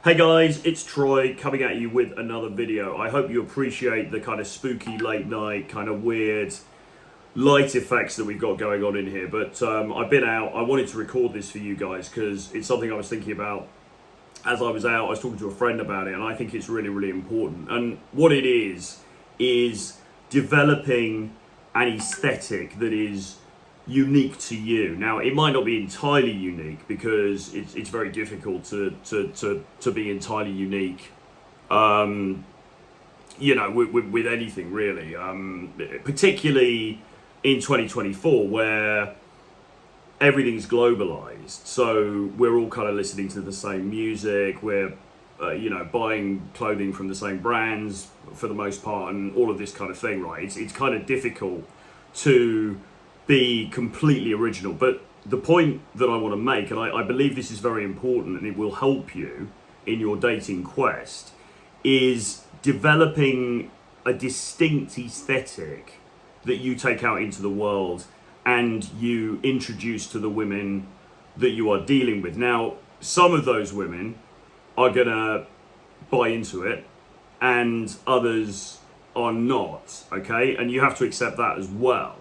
Hey guys, it's Troy coming at you with another video. I hope you appreciate the kind of spooky late night, kind of weird light effects that we've got going on in here. But I've been out. I wanted to record this for you guys because it's something I was thinking about as I was out. I was talking to a friend about it, and I think it's really, really important. And what it is developing an aesthetic that is unique to you. Now, it might not be entirely unique because it's very difficult to be entirely unique, with anything really, particularly in 2024 where everything's globalized. So we're all kind of listening to the same music, we're buying clothing from the same brands for the most part, and all of this kind of thing, right? It's kind of difficult to be completely original. But the point that I want to make, and I believe this is very important and it will help you in your dating quest, is developing a distinct aesthetic that you take out into the world and you introduce to the women that you are dealing with. Now, some of those women are gonna buy into it and others are not, okay? And you have to accept that as well.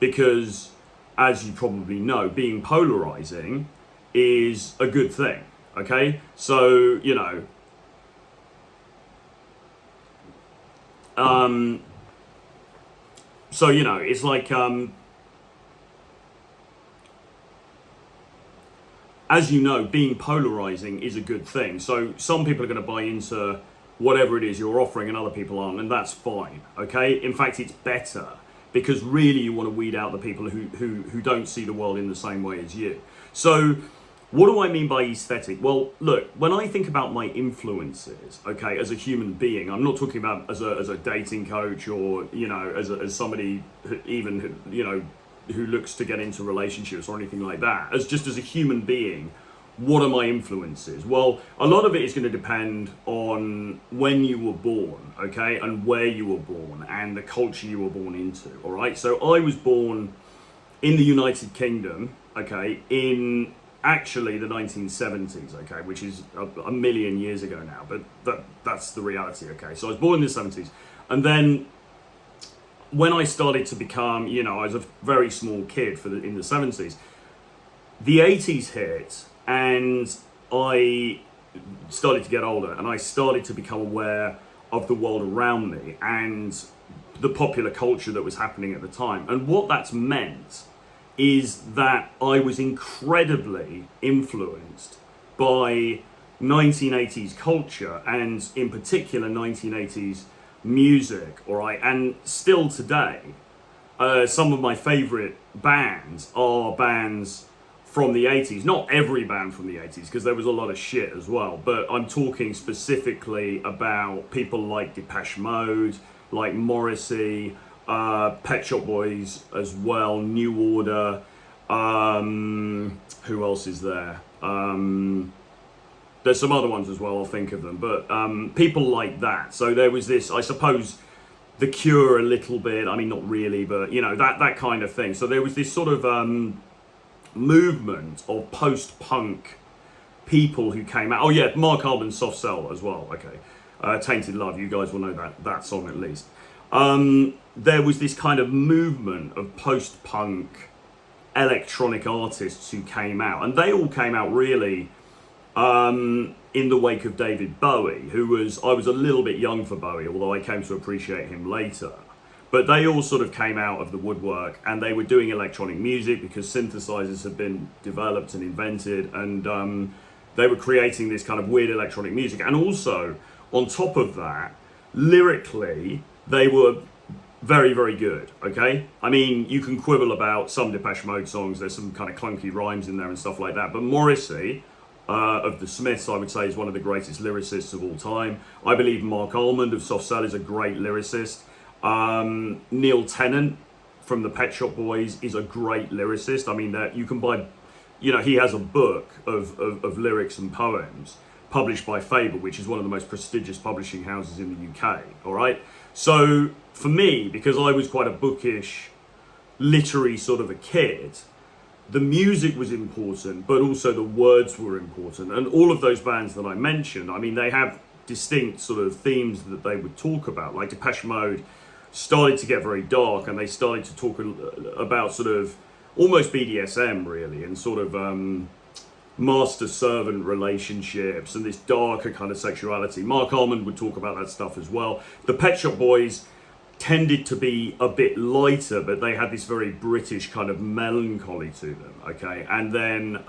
Because, as you probably know, being polarizing is a good thing, okay? So, it's like, as you know, being polarizing is a good thing. So some people are going to buy into whatever it is you're offering and other people aren't, and that's fine, okay? In fact, it's better. Because really you want to weed out the people who don't see the world in the same way as you. So what do I mean by aesthetic? Well, look, when I think about my influences, okay, as a human being, I'm not talking about as a dating coach or, as somebody who looks to get into relationships or anything like that. As a human being, what are my influences? Well, a lot of it is going to depend on when you were born, okay, and where you were born and the culture you were born into, all right? So I was born in the United Kingdom, okay, in actually the 1970s, okay, which is a million years ago now, but that's the reality, okay? So I was born in the 70s, and then when I started to become, I was a very small kid in the 70s, the 80s hit, and I started to get older and I started to become aware of the world around me and the popular culture that was happening at the time. And what that's meant is that I was incredibly influenced by 1980s culture, and in particular 1980s music, all right? And still today, some of my favorite bands are bands from the 80s. Not every band from the 80s, because there was a lot of shit as well, but I'm talking specifically about people like Depeche Mode, like Morrissey, Pet Shop Boys as well, New Order, who else is there? There's some other ones as well, I'll think of them, but people like that. So there was this, I suppose, The Cure a little bit, I mean not really, but that kind of thing. So there was this sort of movement of post-punk people who came out. Oh yeah, Mark Alban's Soft Cell as well, okay. Tainted Love, you guys will know that song at least. There was this kind of movement of post-punk electronic artists who came out, and they all came out really in the wake of David Bowie, I was a little bit young for Bowie, although I came to appreciate him later. But they all sort of came out of the woodwork, and they were doing electronic music because synthesizers had been developed and invented, and they were creating this kind of weird electronic music. And also, on top of that, lyrically, they were very, very good, okay? I mean, you can quibble about some Depeche Mode songs, there's some kind of clunky rhymes in there and stuff like that, but Morrissey, of the Smiths, I would say, is one of the greatest lyricists of all time. I believe Mark Almond of Soft Cell is a great lyricist. Neil Tennant from the Pet Shop Boys is a great lyricist. I mean, that you can buy, he has a book of lyrics and poems published by Faber, which is one of the most prestigious publishing houses in the UK, all right? So for me, because I was quite a bookish, literary sort of a kid, the music was important, but also the words were important. And all of those bands that I mentioned, I mean, they have distinct sort of themes that they would talk about. Like Depeche Mode started to get very dark, and they started to talk about sort of almost BDSM, really, and sort of master-servant relationships and this darker kind of sexuality. Mark Almond would talk about that stuff as well. The Pet Shop Boys tended to be a bit lighter, but they had this very British kind of melancholy to them, okay? And then,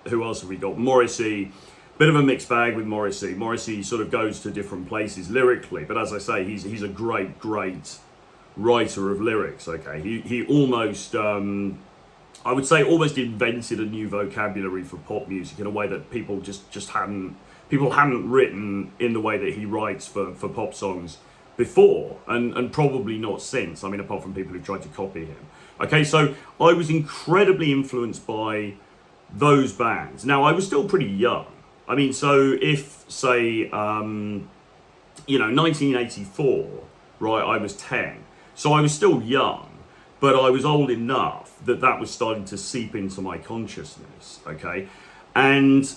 who else have we got? Morrissey, bit of a mixed bag with Morrissey. Morrissey sort of goes to different places lyrically, but as I say, he's a great writer of lyrics, okay? He almost, I would say almost invented a new vocabulary for pop music in a way that people just hadn't written in the way that he writes for pop songs before, and probably not since. I mean, apart from people who tried to copy him. Okay, so I was incredibly influenced by those bands. Now, I was still pretty young. I mean, so if, say, 1984, right, I was 10. So I was still young, but I was old enough that was starting to seep into my consciousness, okay? And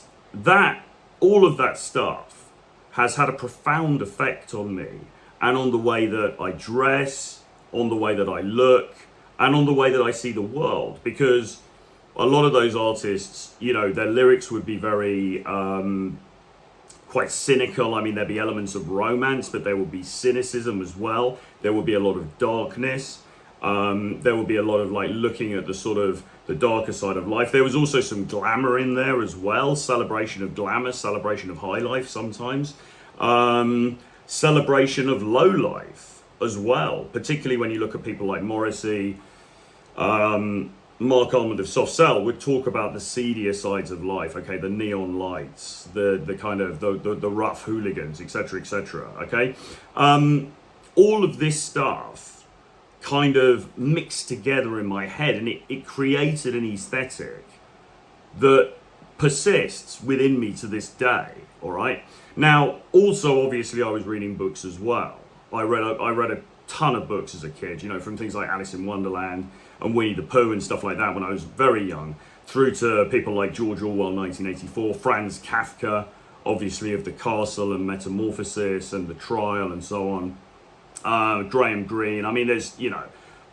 all of that stuff has had a profound effect on me, and on the way that I dress, on the way that I look, and on the way that I see the world. Because a lot of those artists, their lyrics would be very quite cynical. I mean, there'd be elements of romance, but there would be cynicism as well. There would be a lot of darkness. There would be a lot of like looking at the sort of the darker side of life. There was also some glamour in there as well. Celebration of glamour, celebration of high life sometimes. Celebration of low life as well, particularly when you look at people like Morrissey. Mark Almond of Soft Cell would talk about the seedier sides of life, okay, the neon lights, the kind of the rough hooligans, etc., etc. Okay, all of this stuff kind of mixed together in my head, and it created an aesthetic that persists within me to this day. All right. Now, also, obviously, I was reading books as well. I read a ton of books as a kid, from things like Alice in Wonderland and Winnie the Pooh and stuff like that when I was very young, through to people like George Orwell, 1984, Franz Kafka, obviously of The Castle and Metamorphosis and The Trial and so on, Graham Greene. I mean, there's,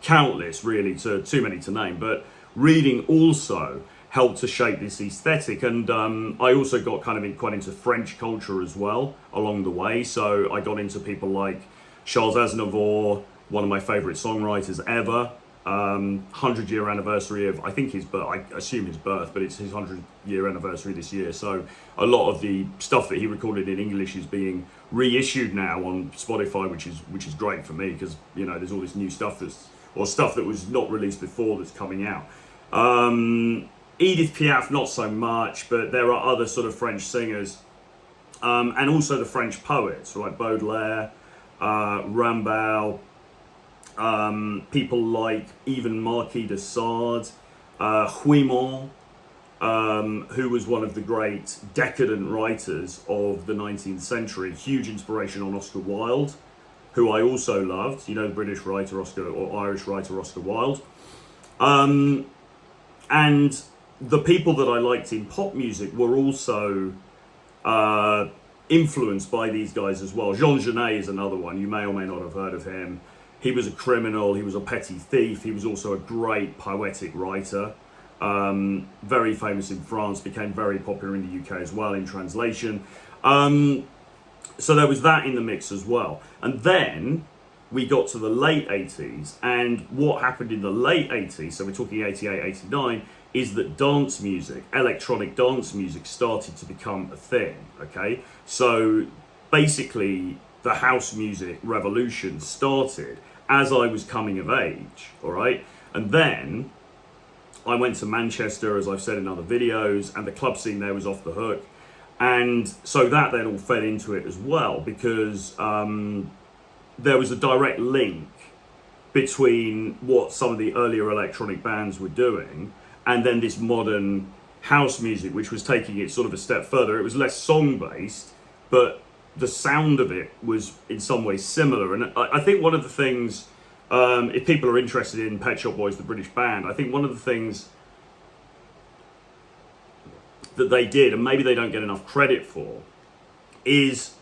countless, really, too many to name, but reading also helped to shape this aesthetic. And I also got kind of quite into French culture as well along the way. So I got into people like Charles Aznavour, one of my favorite songwriters ever. 100-year anniversary of, I think his birth, I assume his birth, but it's his 100-year anniversary this year. So a lot of the stuff that he recorded in English is being reissued now on Spotify, which is great for me, because there's all this new stuff stuff that was not released before that's coming out. Edith Piaf, not so much, but there are other sort of French singers, and also the French poets like Baudelaire, Rimbaud, people like even Marquis de Sade, Huymon, who was one of the great decadent writers of the 19th century, huge inspiration on Oscar Wilde, who I also loved, the British writer or Irish writer Oscar Wilde. And the people that I liked in pop music were also influenced by these guys as well. Jean Genet is another one. You may or may not have heard of him. He was a criminal. He was a petty thief. He was also a great poetic writer. Very famous in France, became very popular in the UK as well in translation. So there was that in the mix as well. And then we got to the late 80s, and what happened in the late 80s, so we're talking 88, 89, is that dance music, electronic dance music, started to become a thing, okay? So basically, the house music revolution started as I was coming of age, all right? And then I went to Manchester, as I've said in other videos, and the club scene there was off the hook. And so that then all fed into it as well, because there was a direct link between what some of the earlier electronic bands were doing and then this modern house music, which was taking it sort of a step further. It was less song-based, but the sound of it was in some ways similar. And I think one of the things, if people are interested in Pet Shop Boys, the British band, I think one of the things that they did, and maybe they don't get enough credit for, is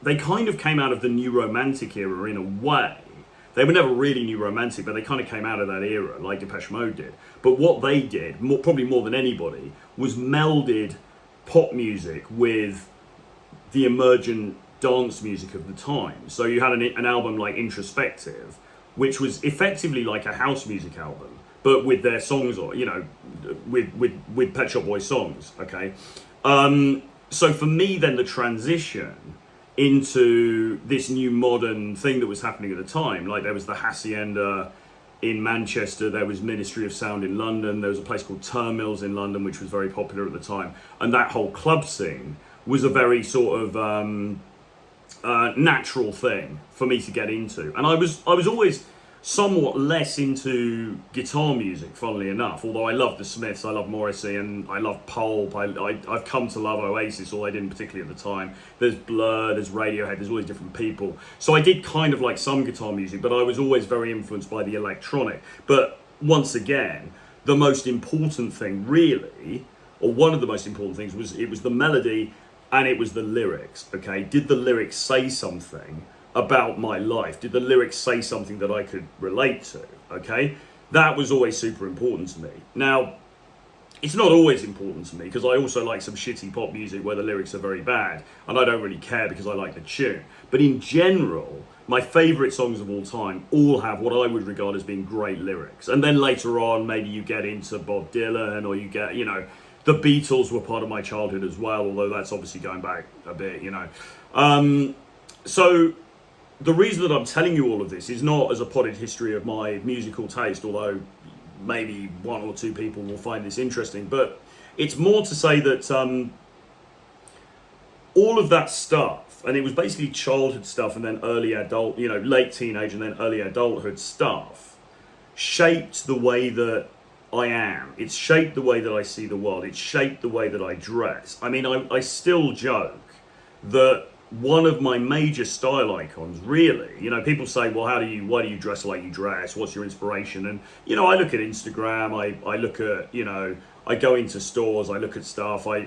they kind of came out of the New Romantic era in a way. They were never really New Romantic, but they kind of came out of that era, like Depeche Mode did. But what they did, probably more than anybody, was melded pop music with the emergent dance music of the time. So you had an album like Introspective, which was effectively like a house music album, but with their songs, or with Pet Shop Boys songs. Okay, so for me, then the transition into this new modern thing that was happening at the time, like there was the Hacienda in Manchester, there was Ministry of Sound in London, there was a place called Turnmills in London, which was very popular at the time, and that whole club scene was a very sort of natural thing for me to get into. And I was always somewhat less into guitar music, funnily enough, although I love the Smiths, I love Morrissey, and I love Pulp. I've come to love Oasis, although I didn't particularly at the time. There's Blur, there's Radiohead, there's all these different people. So I did kind of like some guitar music, but I was always very influenced by the electronic. But once again, the most important thing really, or one of the most important things, was it was the melody and it was the lyrics, okay? Did the lyrics say something about my life? Did the lyrics say something that I could relate to? Okay, that was always super important to me. Now, it's not always important to me, because I also like some shitty pop music where the lyrics are very bad, and I don't really care because I like the tune. But in general, my favourite songs of all time all have what I would regard as being great lyrics. And then later on, maybe you get into Bob Dylan, or you get, the Beatles were part of my childhood as well, although that's obviously going back a bit, So the reason that I'm telling you all of this is not as a potted history of my musical taste, although maybe one or two people will find this interesting, but it's more to say that all of that stuff, and it was basically childhood stuff and then early adult, late teenage and then early adulthood stuff, shaped the way that I am. It's shaped the way that I see the world. It's shaped the way that I dress. I mean, I still joke that one of my major style icons, really, people say, well, why do you dress like you dress? What's your inspiration? And, I look at Instagram, I look at, I go into stores, I look at stuff, I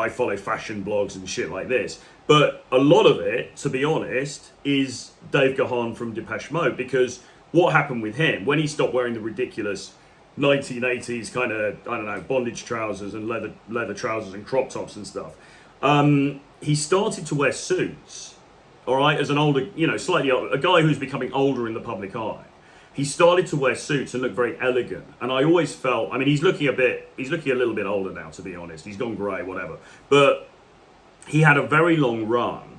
follow fashion blogs and shit like this. But a lot of it, to be honest, is Dave Gahan from Depeche Mode, because what happened with him, when he stopped wearing the ridiculous 1980s kind of, bondage trousers and leather trousers and crop tops and stuff, he started to wear suits, all right, as an older, slightly older, a guy who's becoming older in the public eye. He started to wear suits and look very elegant. And I always felt, he's looking a little bit older now, to be honest. He's gone grey, whatever. But he had a very long run,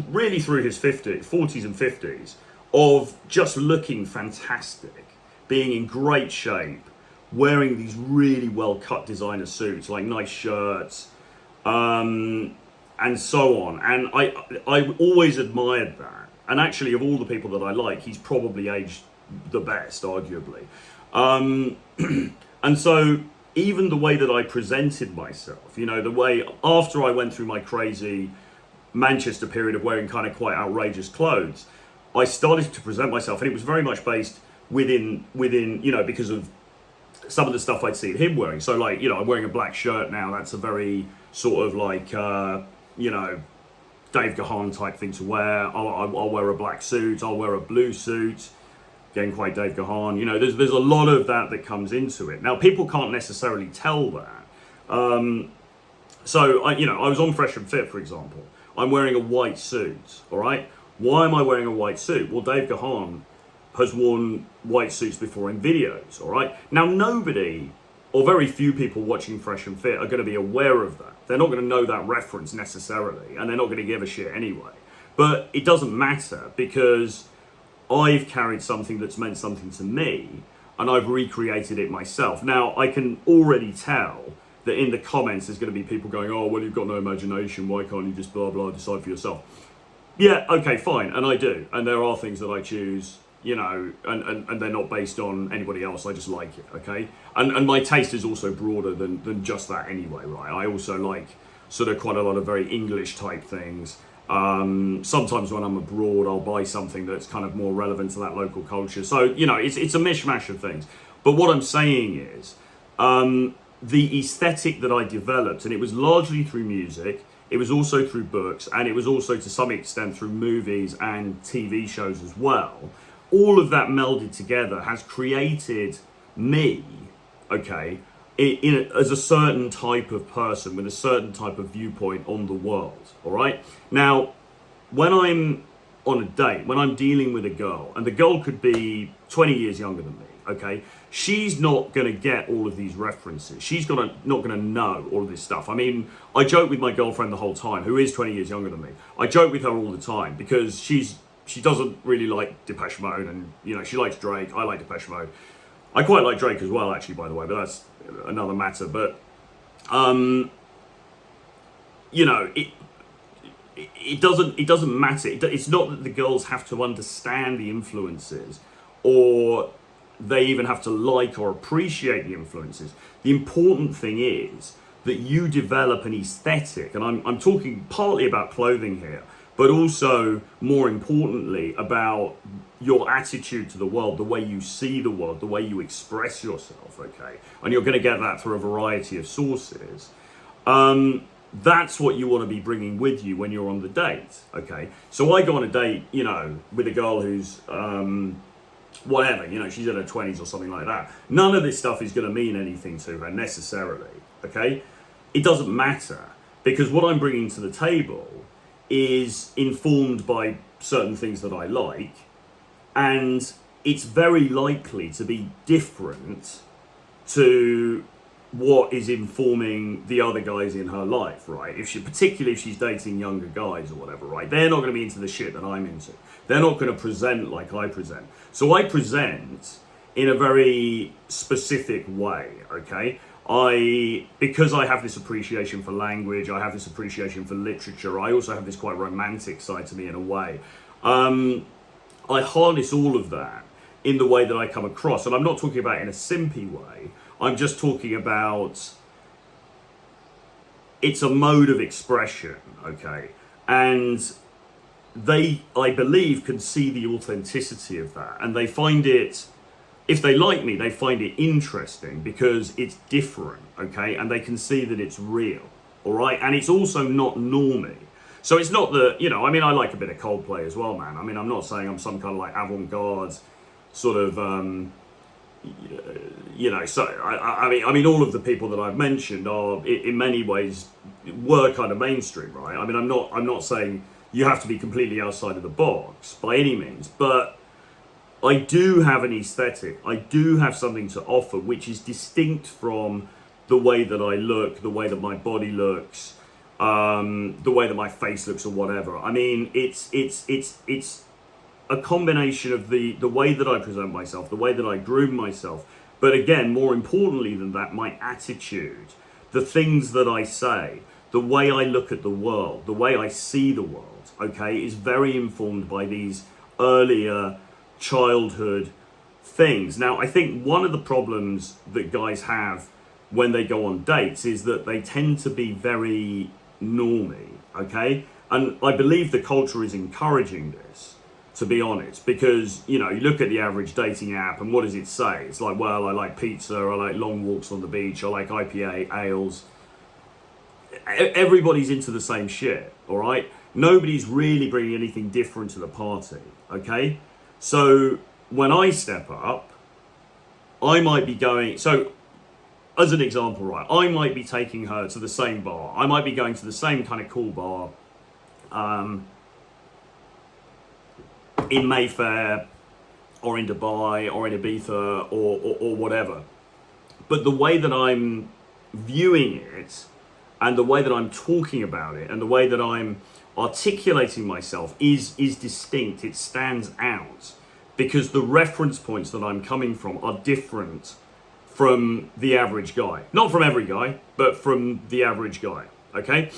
really through his 40s and 50s, of just looking fantastic, being in great shape, wearing these really well-cut designer suits, like nice shirts, and so on. And I always admired that. And actually, of all the people that I like, he's probably aged the best, arguably. And so even the way that I presented myself, the way after I went through my crazy Manchester period of wearing kind of quite outrageous clothes, I started to present myself, and it was very much based within because of some of the stuff I'd seen him wearing. So like, I'm wearing a black shirt now. That's a very sort of like, Dave Gahan type thing to wear. I'll wear a black suit. I'll wear a blue suit. Again, quite Dave Gahan. There's a lot of that comes into it. Now, people can't necessarily tell that. So I was on Fresh and Fit, for example. I'm wearing a white suit. All right. Why am I wearing a white suit? Well, Dave Gahan has worn white suits before in videos, all right? Now, nobody, or very few people watching Fresh and Fit are going to be aware of that. They're not going to know that reference necessarily, and they're not going to give a shit anyway. But it doesn't matter, because I've carried something that's meant something to me, and I've recreated it myself. Now, I can already tell that in the comments there's going to be people going, oh, well, you've got no imagination, why can't you just blah, blah, decide for yourself? Yeah, okay, fine, and I do. And there are things that I choose, and they're not based on anybody else. I just like it, okay? And my taste is also broader than just that anyway, right? I also like sort of quite a lot of very English type things. Sometimes when I'm abroad, I'll buy something that's kind of more relevant to that local culture. So, it's a mishmash of things. But what I'm saying is, the aesthetic that I developed, and it was largely through music, it was also through books, and it was also to some extent through movies and TV shows as well. All of that melded together has created me, okay, as a certain type of person with a certain type of viewpoint on the world, all right? Now, when I'm on a date, when I'm dealing with a girl, and the girl could be 20 years younger than me, okay, she's not going to get all of these references. She's not going to know all of this stuff. I mean, I joke with my girlfriend the whole time, who is 20 years younger than me. I joke with her all the time because she doesn't really like Depeche Mode, and, you know, she likes Drake. I like Depeche Mode. I quite like Drake as well, actually, by the way, but that's another matter. But, you know, it doesn't matter. It's not that the girls have to understand the influences, or they even have to like or appreciate the influences. The important thing is that you develop an aesthetic, and I'm talking partly about clothing here, but also more importantly about your attitude to the world, the way you see the world, the way you express yourself, okay? And you're going to get that through a variety of sources. That's what you want to be bringing with you when you're on the date, okay? So I go on a date, you know, with a girl who's whatever, you know, she's in her 20s or something like that. None of this stuff is going to mean anything to her necessarily, okay? It doesn't matter, because what I'm bringing to the table is informed by certain things that I like, and it's very likely to be different to what is informing the other guys in her life, right? Particularly if she's dating younger guys or whatever, right? They're not going to be into the shit that I'm into. They're not going to present like I present. So I present in a very specific way, okay? Because I have this appreciation for language, I have this appreciation for literature, I also have this quite romantic side to me in a way. I harness all of that in the way that I come across. And I'm not talking about it in a simpy way. I'm just talking about, it's a mode of expression, okay? And they, I believe, can see the authenticity of that. And they find it, if they like me, they find it interesting because it's different, okay? And they can see that it's real, all right? And it's also not normie. So it's not that, you know, I mean, I like a bit of Coldplay as well, man. I mean, I'm not saying I'm some kind of like avant-garde sort of, you know, so I mean, all of the people that I've mentioned are in many ways were kind of mainstream, right? I mean, I'm not saying you have to be completely outside of the box by any means, but I do have an aesthetic. I do have something to offer, which is distinct from the way that I look, the way that my body looks, the way that my face looks, or whatever. I mean, it's a combination of the way that I present myself, the way that I groom myself, but again, more importantly than that, my attitude, the things that I say, the way I look at the world, the way I see the world, okay, is very informed by these earlier childhood things. Now, I think one of the problems that guys have when they go on dates is that they tend to be very normie, okay? And I believe the culture is encouraging this, to be honest, because, you know, you look at the average dating app and what does it say? It's like, well, I like pizza, I like long walks on the beach, I like IPA, ales. Everybody's into the same shit, all right? Nobody's really bringing anything different to the party, okay? So when I step up, I might be going, so as an example, right, I might be taking her to the same bar. I might be going to the same kind of cool bar, in Mayfair or in Dubai or in Ibiza or whatever. But the way that I'm viewing it and the way that I'm talking about it and the way that I'm articulating myself is distinct. It stands out because the reference points that I'm coming from are different from the average guy. Not from every guy, but from the average guy, okay?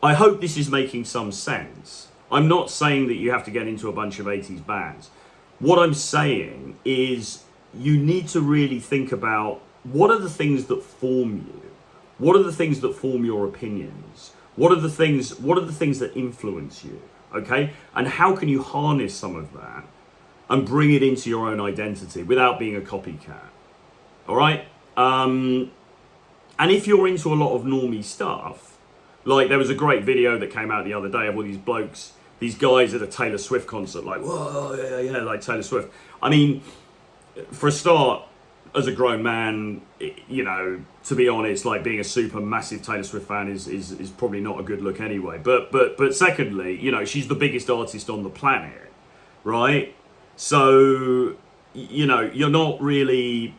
I hope this is making some sense. I'm not saying that you have to get into a bunch of 80s bands. What I'm saying is you need to really think about what are the things that form you? What are the things that form your opinions? What are the things that influence you? Okay? And how can you harness some of that and bring it into your own identity without being a copycat? All right? And if you're into a lot of normie stuff, like there was a great video that came out the other day of all these blokes, these guys at a Taylor Swift concert, like, whoa, yeah, like Taylor Swift. I mean, for a start, as a grown man, you know, to be honest, like being a super massive Taylor Swift fan is probably not a good look anyway. But secondly, you know, she's the biggest artist on the planet, right? So, you know, you're not really...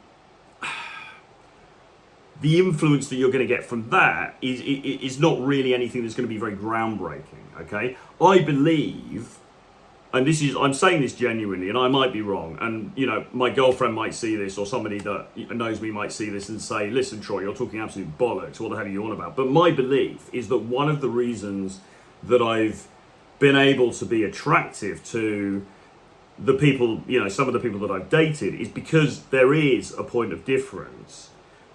The influence that you're going to get from that is not really anything that's going to be very groundbreaking, okay? I believe, and I'm saying this genuinely, and I might be wrong, and, you know, my girlfriend might see this, or somebody that knows me might see this and say, listen, Troy, you're talking absolute bollocks, what the hell are you on about? But my belief is that one of the reasons that I've been able to be attractive to the people, you know, some of the people that I've dated, is because there is a point of difference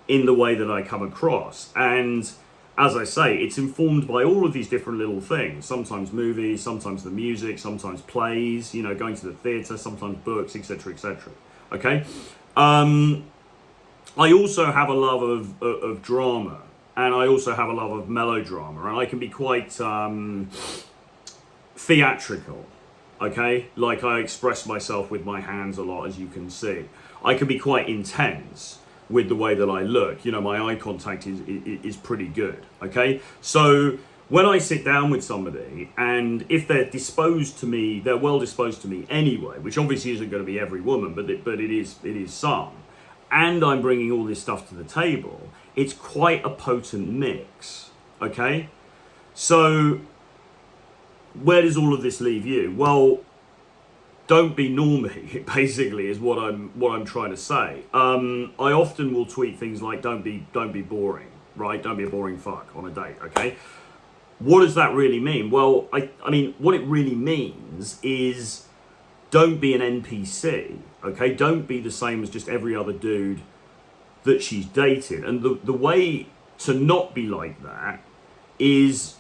in the way that I come across. And as I say, it's informed by all of these different little things. Sometimes movies, sometimes the music, sometimes plays, you know, going to the theatre, sometimes books, etc., etc. Okay? I also have a love of drama, and I also have a love of melodrama, and I can be quite theatrical, okay? Like, I express myself with my hands a lot, as you can see. I can be quite intense with the way that I look. You know, my eye contact is pretty good, okay? So when I sit down with somebody, and if they're disposed to me, they're well disposed to me anyway, which obviously isn't going to be every woman, but it is some, and I'm bringing all this stuff to the table, it's quite a potent mix, okay? So where does all of this leave you? Well, don't be normie, basically, is what I'm trying to say. I often will tweet things like, don't be boring, right? Don't be a boring fuck on a date, okay? What does that really mean? Well, I mean, what it really means is don't be an NPC, okay? Don't be the same as just every other dude that she's dated. And the way to not be like that is,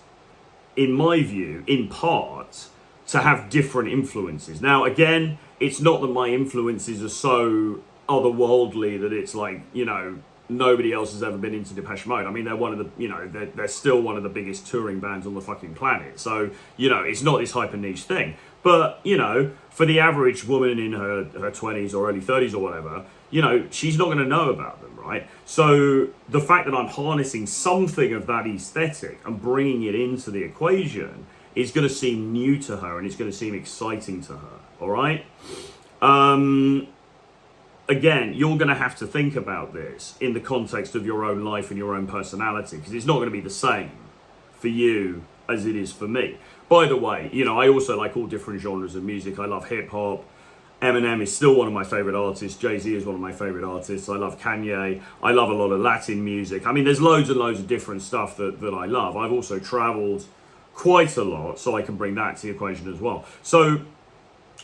in my view, in part, to have different influences. Now, again, it's not that my influences are so otherworldly that it's like, you know, nobody else has ever been into Depeche Mode. I mean, they're one of the, you know, they're still one of the biggest touring bands on the fucking planet. So, you know, it's not this hyper niche thing. But, you know, for the average woman in her 20s or early 30s or whatever, you know, she's not going to know about them, right? So the fact that I'm harnessing something of that aesthetic and bringing it into the equation is going to seem new to her, and it's going to seem exciting to her, all right? Again, you're going to have to think about this in the context of your own life and your own personality, because it's not going to be the same for you as it is for me. By the way, you know, I also like all different genres of music. I love hip-hop. Eminem is still one of my favorite artists. Jay-Z is one of my favorite artists. I love Kanye. I love a lot of Latin music. I mean, there's loads and loads of different stuff that I love. I've also traveled quite a lot, so I can bring that to the equation as well. So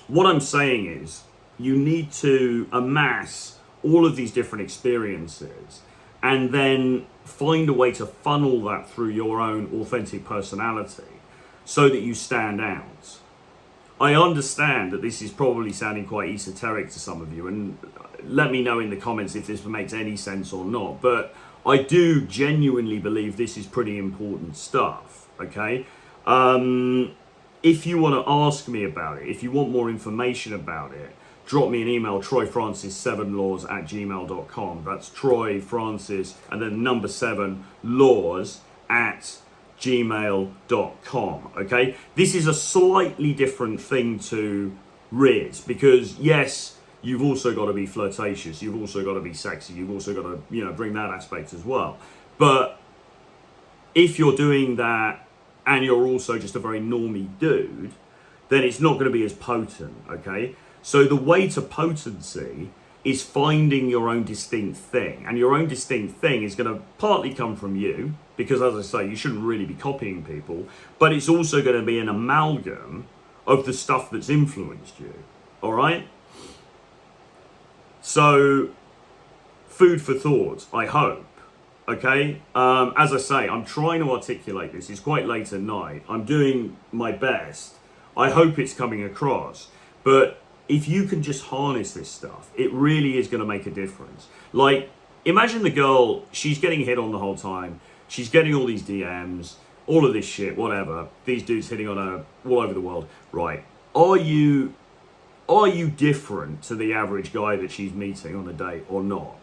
what I'm saying is, you need to amass all of these different experiences and then find a way to funnel that through your own authentic personality so that you stand out. I understand that this is probably sounding quite esoteric to some of you, and let me know in the comments if this makes any sense or not, but I do genuinely believe this is pretty important stuff, okay? If you want to ask me about it, if you want more information about it, drop me an email, troyfrancis7laws@gmail.com. That's Troy Francis and then number 7 laws@gmail.com. Okay, this is a slightly different thing to Riz, because yes, you've also got to be flirtatious, you've also got to be sexy, you've also got to, you know, bring that aspect as well. But if you're doing that and you're also just a very normie dude, then it's not going to be as potent, okay? So the way to potency is finding your own distinct thing. And your own distinct thing is going to partly come from you, because as I say, you shouldn't really be copying people, but it's also going to be an amalgam of the stuff that's influenced you, all right? So, food for thought, I hope. Okay, as I say, I'm trying to articulate this. It's quite late at night. I'm doing my best. I hope it's coming across. But if you can just harness this stuff, it really is going to make a difference. Like, imagine the girl, she's getting hit on the whole time. She's getting all these DMs, all of this shit, whatever. These dudes hitting on her all over the world. Right. Are you different to the average guy that she's meeting on a date or not?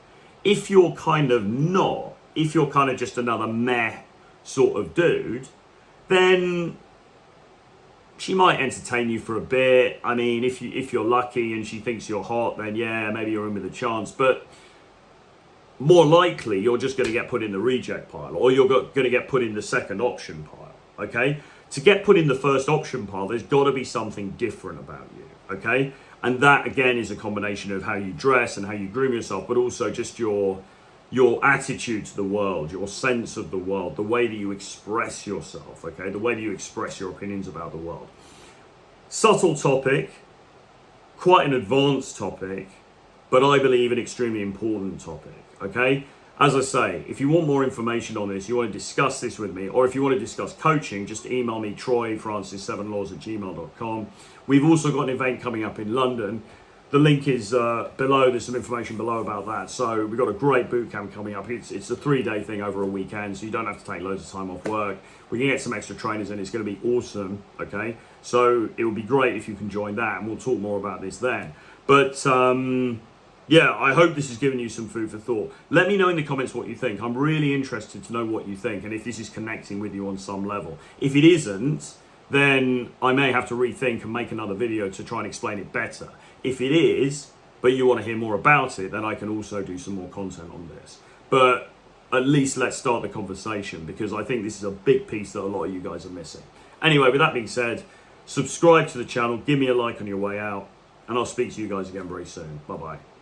If you're kind of not, if you're kind of just another meh sort of dude, then she might entertain you for a bit. I mean, if you're lucky and she thinks you're hot, then yeah, maybe you're in with a chance. But more likely, you're just going to get put in the reject pile, or you're going to get put in the second option pile, okay? To get put in the first option pile, there's got to be something different about you, okay? And that, again, is a combination of how you dress and how you groom yourself, but also just your attitude to the world, your sense of the world, the way that you express yourself, okay? The way that you express your opinions about the world. Subtle topic, quite an advanced topic, but I believe an extremely important topic, okay? As I say, if you want more information on this, you want to discuss this with me, or if you want to discuss coaching, just email me, troyfrancis7laws@gmail.com. We've also got an event coming up in London. The link is below. There's some information below about that. So we've got a great boot camp coming up. It's a 3-day thing over a weekend, so you don't have to take loads of time off work. We can get some extra trainers in. It's going to be awesome, okay? So it would be great if you can join that, and we'll talk more about this then. But yeah, I hope this has given you some food for thought. Let me know in the comments what you think. I'm really interested to know what you think and if this is connecting with you on some level. If it isn't, then I may have to rethink and make another video to try and explain it better. If it is, but you want to hear more about it, then I can also do some more content on this. But at least let's start the conversation, because I think this is a big piece that a lot of you guys are missing. Anyway, with that being said, subscribe to the channel, give me a like on your way out, and I'll speak to you guys again very soon. Bye-bye.